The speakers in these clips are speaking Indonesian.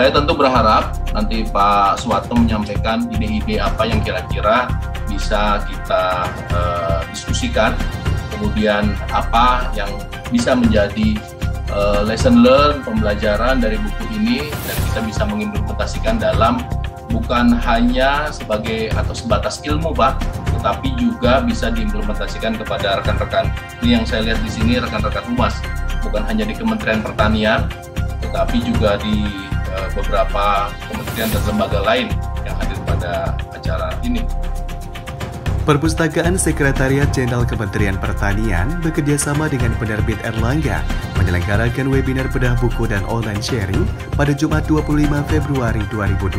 Saya tentu berharap nanti Pak Suwarno menyampaikan ide-ide apa yang kira-kira bisa kita diskusikan, kemudian apa yang bisa menjadi lesson learn, pembelajaran dari buku ini, dan kita bisa mengimplementasikan dalam bukan hanya sebagai atau sebatas ilmu, Pak, tetapi juga bisa diimplementasikan kepada rekan-rekan. Ini yang saya lihat di sini, rekan-rekan humas, bukan hanya di Kementerian Pertanian, tetapi juga di beberapa kementerian dan lembaga lain yang hadir pada acara ini. Perpustakaan Sekretariat Jenderal Kementerian Pertanian bekerjasama dengan penerbit Erlangga menyelenggarakan webinar bedah buku dan online sharing pada Jumat 25 Februari 2022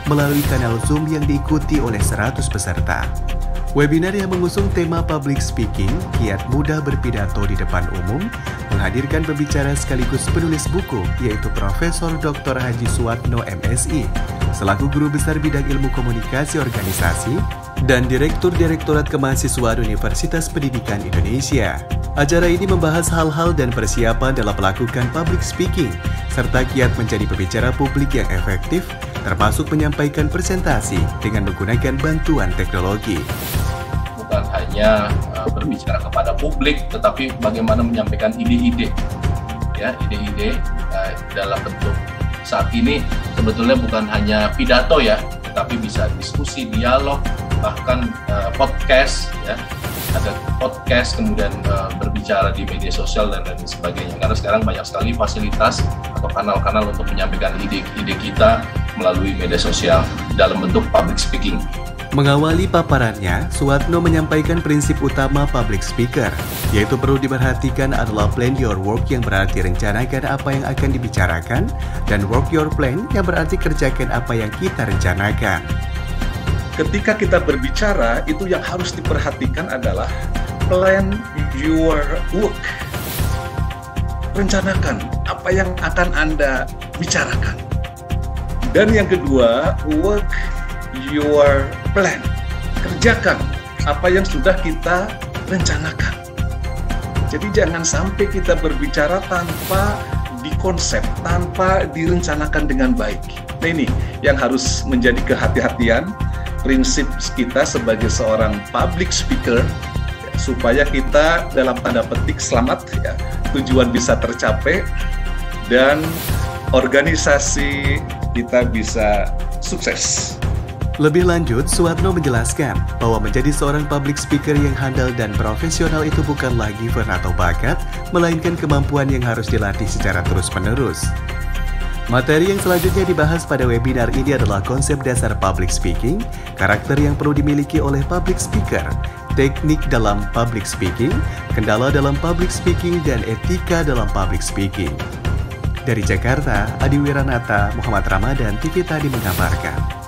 melalui kanal Zoom yang diikuti oleh 100 peserta. Webinar yang mengusung tema Public Speaking, kiat mudah berpidato di depan umum, menghadirkan pembicara sekaligus penulis buku, yaitu Profesor Dr. Haji Suwarno MSI, selaku Guru Besar Bidang Ilmu Komunikasi Organisasi dan Direktur Direktorat Kemahasiswaan Universitas Pendidikan Indonesia. Acara ini membahas hal-hal dan persiapan dalam melakukan public speaking, serta kiat menjadi pembicara publik yang efektif, termasuk menyampaikan presentasi dengan menggunakan bantuan teknologi. Bukan hanya berbicara kepada publik, tetapi bagaimana menyampaikan ide-ide, ya, ide-ide dalam bentuk saat ini sebetulnya bukan hanya pidato ya, tetapi bisa diskusi, dialog, bahkan podcast, ya, ada podcast, kemudian berbicara di media sosial dan lain sebagainya. Karena sekarang banyak sekali fasilitas atau kanal-kanal untuk menyampaikan ide-ide kita melalui media sosial dalam bentuk public speaking. Mengawali paparannya, Suwarno menyampaikan prinsip utama public speaker, yaitu perlu diperhatikan adalah plan your work yang berarti rencanakan apa yang akan dibicarakan, dan work your plan yang berarti kerjakan apa yang kita rencanakan. Ketika kita berbicara, itu yang harus diperhatikan adalah plan your work. Rencanakan apa yang akan Anda bicarakan. Dan yang kedua, work your plan. Kerjakan apa yang sudah kita rencanakan. Jadi jangan sampai kita berbicara tanpa dikonsep, tanpa direncanakan dengan baik. Nah, ini yang harus menjadi kehati-hatian, prinsip kita sebagai seorang public speaker, ya, supaya kita dalam tanda petik selamat, ya, tujuan bisa tercapai dan organisasi kita bisa sukses. Lebih lanjut, Suwarno menjelaskan bahwa menjadi seorang public speaker yang handal dan profesional itu bukanlah given atau bakat, melainkan kemampuan yang harus dilatih secara terus-menerus. Materi yang selanjutnya dibahas pada webinar ini adalah konsep dasar public speaking, karakter yang perlu dimiliki oleh public speaker, teknik dalam public speaking, kendala dalam public speaking, dan etika dalam public speaking. Dari Jakarta, Adi Wiranata, Muhammad Ramadan, TV Tadi mengabarkan.